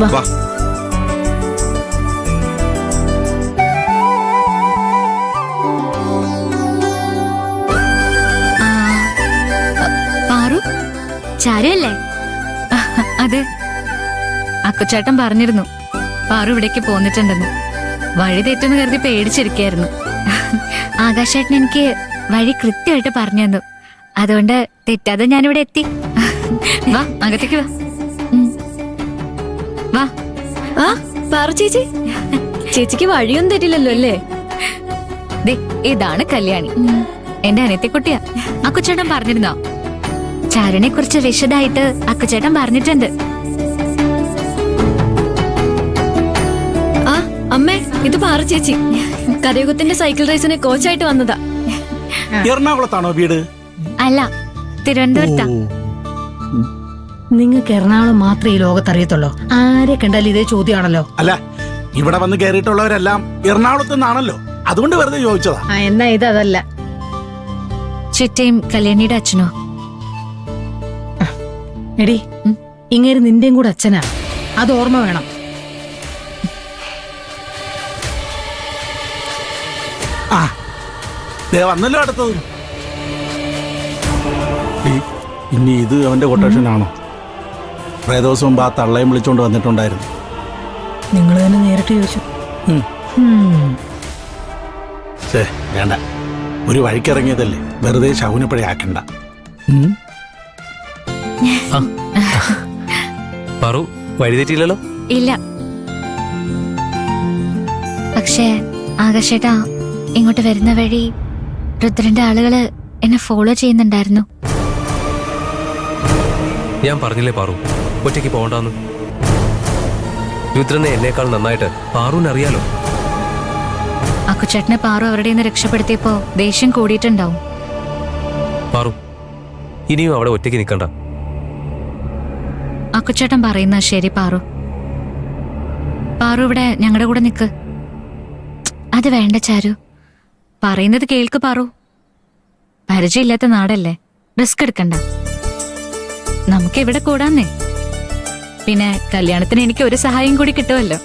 വാ. പാറു ചാരുവല്ലേ? അതെ, അക്കുച്ചേട്ടൻ പറഞ്ഞിരുന്നു പാറു ഇവിടേക്ക് പോന്നിട്ടുണ്ടെന്ന്. വഴി തെറ്റെന്ന് കരുതി പേടിച്ചിരിക്കായിരുന്നു. ആകാശേട്ടൻ എനിക്ക് വഴി കൃത്യമായിട്ട് പറഞ്ഞു തന്നു. അതുകൊണ്ട് തെറ്റാതെ ഞാനിവിടെ എത്തി. വാ, അകത്തേക്ക് വാ. വാ. ആ പാറു ചേച്ചി, ചേച്ചിക്ക് വഴിയൊന്നും തെറ്റില്ലല്ലോ അല്ലേ? ദേ, ഇതാണ് കല്യാണി, എന്റെ അനിയത്തിക്കുട്ടിയാ. അക്കുച്ചേട്ടൻ പറഞ്ഞിരുന്നോ? ചാരുനെ കുറിച്ച് വിശദമായിട്ട് അക്കുച്ചേട്ടൻ പറഞ്ഞിട്ടുണ്ട്. ആ അമ്മേ, ഇത് പാറു ചേച്ചി. കരയുഗത്തിന്റെ സൈക്കിൾ റേസിന് കോച്ചായിട്ട് വന്നതാ. എറണാകുളത്താണോ വീട്? അല്ല, തിരുവനന്തപുരത്താ. നിങ്ങൾക്ക് എറണാകുളം മാത്രമേ ഈ ലോകത്തറിയത്തുള്ളൂ. ആരെ കണ്ടാലും ഇതേ ചോദ്യമാണല്ലോ. അല്ല, ഇവിടെ വന്ന് കയറിയിട്ടുള്ളവരെല്ലാം എറണാകുളത്ത് നിന്നാണല്ലോ, അതുകൊണ്ട് വെറുതെ ചോദിച്ചതാ. എന്നാ ഇത് അതല്ല. ചിറ്റയും കല്യാണിയുടെ അച്ഛനോ? എടി, ഇങ്ങേര് നിന്റെയും കൂടെ അച്ഛനാ, അത് ഓർമ്മ വേണം. ആ ദേ വന്നല്ലോ അടുത്തത്. ഇനി ഇത് അവന്റെ കൊട്ടേഷൻ ആണോ? കുറേ ദിവസം മുമ്പ് ആ തള്ളയും വിളിച്ചോണ്ട് വന്നിട്ടുണ്ടായിരുന്നു. നിങ്ങൾ തന്നെ നേരിട്ട് ചോദിച്ചു. വേണ്ട, ഒരു വഴിക്കിറങ്ങിയതല്ലേ, വെറുതെ ശകുനപ്പഴ ആക്കണ്ട. പറു, വഴി തെറ്റിയില്ലല്ലോ? ഇല്ല. പക്ഷേ ആകാശേട്ടാ, ഇങ്ങോട്ട് വരുന്ന വഴി രുദ്രന്റെ ആളുകള് എന്നെ ഫോളോ ചെയ്യുന്നുണ്ടായിരുന്നു. ഞാൻ പറഞ്ഞില്ലേ പാറു, ഒറ്റയ്ക്ക് പോകണ്ടെന്ന്. രുദ്രനെ എന്നേക്കാൾ നന്നായിട്ട് പാറുവിന് അറിയാലോ. അക്കുച്ചേട്ടനെ പാറു അവരുടെ നിന്ന് രക്ഷപ്പെടുത്തിയപ്പോ ദേഷ്യം കൂടിയിട്ടുണ്ടാവും. പാറു, ഇനിയും അവിടെ ഒറ്റയ്ക്ക് നിൽക്കണ്ട. അക്കുച്ചേട്ടൻ പറയുന്ന ശരി പാറു. പാറു ഇവിടെ ഞങ്ങളുടെ കൂടെ നിക്ക്. അത് വേണ്ട ചാരു, പറയുന്നത് കേൾക്ക് പാറു. പരിചയമില്ലാത്ത നാടല്ലേ, റിസ്ക് എടുക്കണ്ട. നമുക്ക് ഇവിടെ കൂടാന്നേ. പിന്നെ കല്യാണത്തിന് എനിക്ക് ഒരു സഹായം കൂടി കിട്ടുമല്ലോ.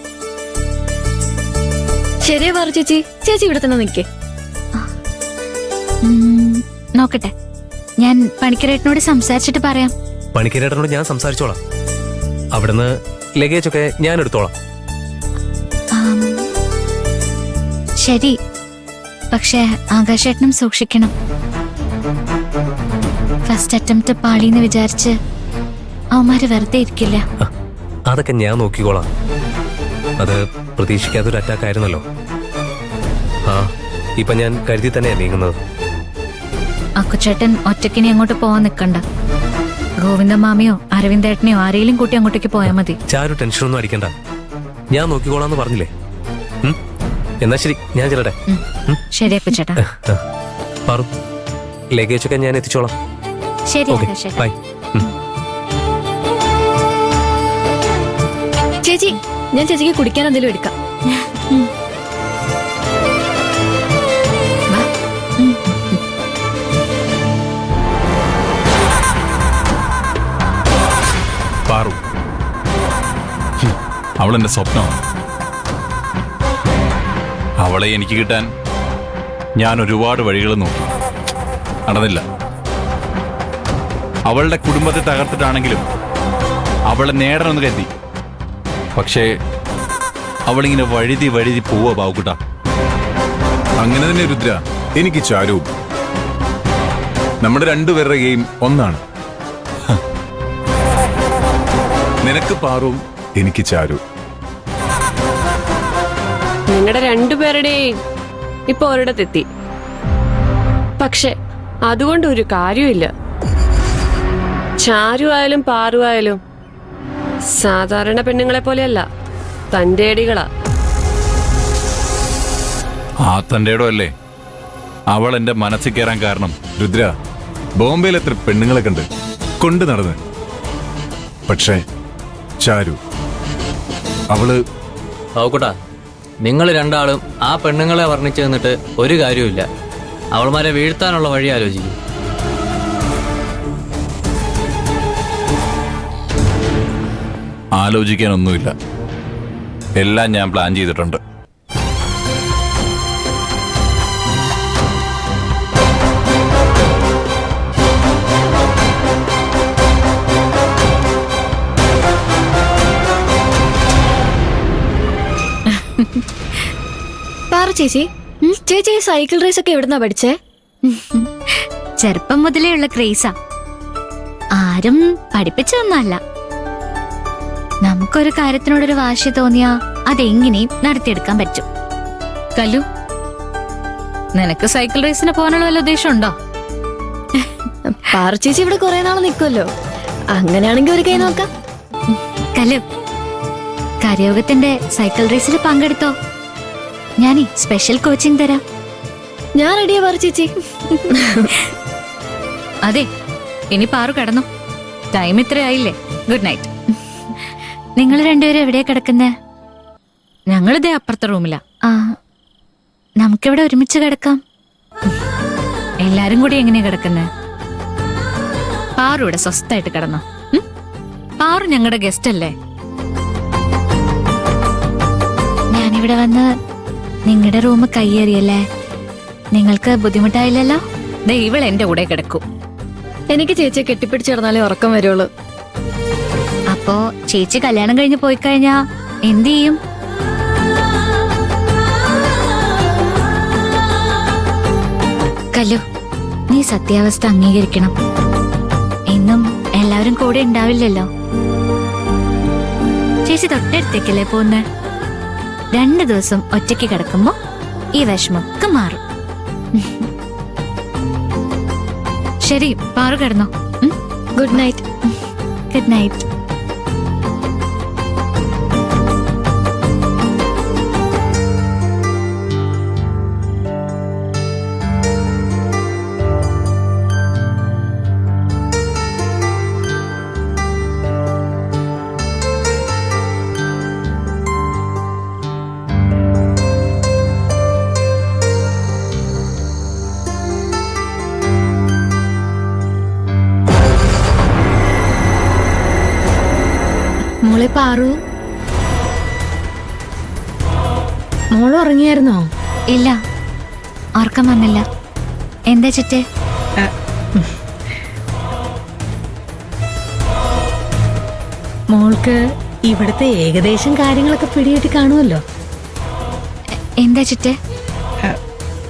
ശരിയാ പാറു ചേച്ചി, ചേച്ചി ഇവിടെ തന്നെ നിൽക്കേ. നോക്കട്ടെ, ഞാൻ പണിക്കരേട്ടനോട് സംസാരിച്ചിട്ട് പറയാം. പണിക്കരേട്ടനോട് ഞാൻ സംസാരിച്ചോളാം. അവിടുന്ന് ലഗേജ് ഒക്കെ ഞാൻ എടുത്തോളാം. ശരി, പക്ഷേ ആകാശേട്ടനും സൂക്ഷിക്കണം. ഫസ്റ്റ് അറ്റംപ്റ്റ് പാളിന്ന് വിചാരിച്ച് അവന്മാര് വെറുതെ ഇരിക്കില്ല. അതൊക്കെ ഞാൻ നോക്കിക്കോളാം. അത് പ്രതീക്ഷിക്കാത്തൊരു അറ്റാക്ക് ആയിരുന്നല്ലോ. ആ, ഇപ്പൊ ഞാൻ കരുതി തന്നെയാ നീങ്ങുന്നത്. അക്കുച്ചേട്ടൻ ഒറ്റക്കിനി അങ്ങോട്ട് പോവാൻ നിക്കണ്ട. ഗോവിന്ദമാമിയോ അരവിന്ദേട്ടനെയോ ആരെങ്കിലും കൂട്ടി അങ്ങോട്ടേക്ക് പോയാൽ മതി. ചാരു ടെൻഷനൊന്നും അടിക്കണ്ട, ഞാൻ നോക്കിക്കോളാന്ന് പറഞ്ഞില്ലേ. എന്നാ ശരി, ഞാൻ ചെല്ലട്ടെ. ശരി അക്കുച്ചേട്ടാ. പാറു, ലഗേജ് ഒക്കെ ഞാൻ എത്തിച്ചോളാം. ശരി ഓക്കെ, ആകാശേട്ടാ. ബൈ. ചേച്ചി, ഞാൻ ചേച്ചിക്ക് കുടിക്കാൻ എന്തെങ്കിലും എടുക്കാം. പാറു, അവളെന്റെ സ്വപ്നമാണ്. അവളെ എനിക്ക് കിട്ടാൻ ഞാൻ ഒരുപാട് വഴികൾ നോക്കി, നടന്നില്ല. അവളുടെ കുടുംബത്തെ തകർത്തിട്ടാണെങ്കിലും അവളെ നേടണമെന്ന് കരുതി. പക്ഷേ അവളിങ്ങനെ വഴുതി വഴുതി പോവാ ബാവുക്കുട്ട. അങ്ങനെ തന്നെ രുദ്ര, എനിക്ക് ചാരുവും. നമ്മുടെ രണ്ടുപേരുടെ ഗെയിം ഒന്നാണ്. നിനക്ക് പാറും, എനിക്ക് ചാരു. നിങ്ങളുടെ രണ്ടുപേരുടെയും ഇപ്പൊ ഒരിടത്തെത്തി. പക്ഷെ അതുകൊണ്ട് ഒരു കാര്യമില്ല. ചാരു ആയാലും പാറു ആയാലും സാധാരണ പെണ്ണുങ്ങളെ പോലെയല്ല, തന്റെ അടികളാ. ആ തന്റെടോ അല്ലേ അവൾ എന്റെ മനസ്സിൽ കയറാൻ കാരണം. രുദ്ര, ബോംബെയിൽ എത്ര പെണ്ണുങ്ങളെ കണ്ട് കൊണ്ടു നടന്ന്. പക്ഷേ ചാരു, അവള് നോക്കൂട്ടാ, നിങ്ങൾ രണ്ടാളും ആ പെണ്ണുങ്ങളെ വർണ്ണിച്ചു നിന്നിട്ട് ഒരു കാര്യമില്ല. അവൾമാരെ വീഴ്ത്താനുള്ള വഴി ആലോചിക്കും. ആലോചിക്കാനൊന്നുമില്ല. എല്ലാം ഞാൻ പ്ലാൻ ചെയ്തിട്ടുണ്ട്. പാറ ചേച്ചി ചേച്ചി ഈ സൈക്കിൾ റേസ് ഒക്കെ എവിടുന്നാ പഠിച്ചേ? ചെറുപ്പം മുതലേ ഉള്ള ക്രേസാ. ആരും പഠിപ്പിച്ചതൊന്നുമല്ല. നമുക്കൊരു കാര്യത്തിനോടൊരു വാശി തോന്നിയാ അതെങ്ങനെയും നടത്തിയെടുക്കാൻ പറ്റും. കല്ലു, നിനക്ക് സൈക്കിൾ റേസിന് പോകാനുള്ള വല്ല ഉദ്ദേശം ഉണ്ടോ? പാറ ചേച്ചി ഇവിടെ കുറെ നാൾ നിൽക്കുമല്ലോ, അങ്ങനെയാണെങ്കിൽ ഒരു കൈ നോക്കാം. കലു, കരയോഗത്തിന്റെ സൈക്കിൾ റേസിൽ പങ്കെടുത്തോ? ഞാനീ സ്പെഷ്യൽ കോച്ചിങ് തരാം. ഞാൻ റെഡിയാ പാറ ചേച്ചി. അതെ, ഇനി പാറു കിടന്നു. ടൈം ഇത്രയായില്ലേ. Good night. നിങ്ങൾ രണ്ടുപേരും എവിടെയാ കിടക്കുന്നേ? ഞങ്ങളിതേ അപ്പുറത്തെ റൂമിലാ. ആ, നമുക്കിവിടെ ഒരുമിച്ച് കിടക്കാം. എല്ലാരും കൂടി എങ്ങനെയാ കിടക്കുന്നേ? പാറു ഇവിടെ സ്വസ്ഥായിട്ട് കിടന്നോ. പാറു ഞങ്ങളുടെ ഗസ്റ്റ് അല്ലേ. ഞാനിവിടെ വന്ന് നിങ്ങളുടെ റൂം കയ്യേറിയല്ലേ? നിങ്ങൾക്ക് ബുദ്ധിമുട്ടായില്ലല്ലോ? ദേ ഇവൾ എന്റെ കൂടെ കിടക്കൂ. എനിക്ക് ചേച്ചിയെ കെട്ടിപ്പിടിച്ച് കിടന്നാലേ ഉറക്കം വരുള്ളൂ. അപ്പോ ചേച്ചി കല്യാണം കഴിഞ്ഞ് പോയി കഴിഞ്ഞാ എന്ത് ചെയ്യും? കല്ലു, നീ സത്യാവസ്ഥ അംഗീകരിക്കണം. എന്നും എല്ലാവരും കൂടെ ഉണ്ടാവില്ലല്ലോ. ചേച്ചി തൊട്ടടുത്തേക്കല്ലേ പോന്നെ? 2 ദിവസം ഒറ്റയ്ക്ക് കിടക്കുമ്പോ ഈ വിഷമൊക്കെ മാറും. ശരി, പാറു കിടന്നോ. Good night. Good night. മോളെ പാറു, മോള് ഉറങ്ങിയായിരുന്നോ? ഇല്ല, ഉറക്കം വന്നില്ല. എന്താ ചിറ്റേ? മോൾക്ക് ഇവിടുത്തെ ഏകദേശം കാര്യങ്ങളൊക്കെ പിടികിട്ടി കാണുമല്ലോ. എന്താ ചിറ്റേ?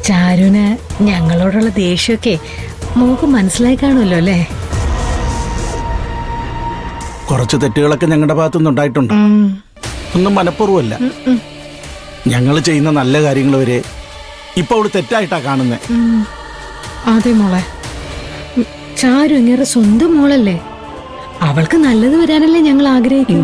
ചാരുന് ഞങ്ങളോടുള്ള ദേഷ്യമൊക്കെ മോൾക്ക് മനസ്സിലായി കാണുമല്ലോ അല്ലേ? കുറച്ച് തെറ്റുകളൊക്കെ ഞങ്ങളുടെ ഭാഗത്തുനിന്ന് ഉണ്ടായിട്ടുണ്ട്. ഒന്നും മനഃപൂർവ്വമല്ല. ഞങ്ങൾ ചെയ്യുന്ന നല്ല കാര്യങ്ങൾ വരെ ഇപ്പൊ അവള് തെറ്റായിട്ടാ കാണുന്നത്. അതെ മോളെ, ചാരു ഇങ്ങനെ സ്വന്തം മോളല്ലേ. അവൾക്ക് നല്ലത് വരാനല്ലേ ഞങ്ങൾ ആഗ്രഹിക്കും.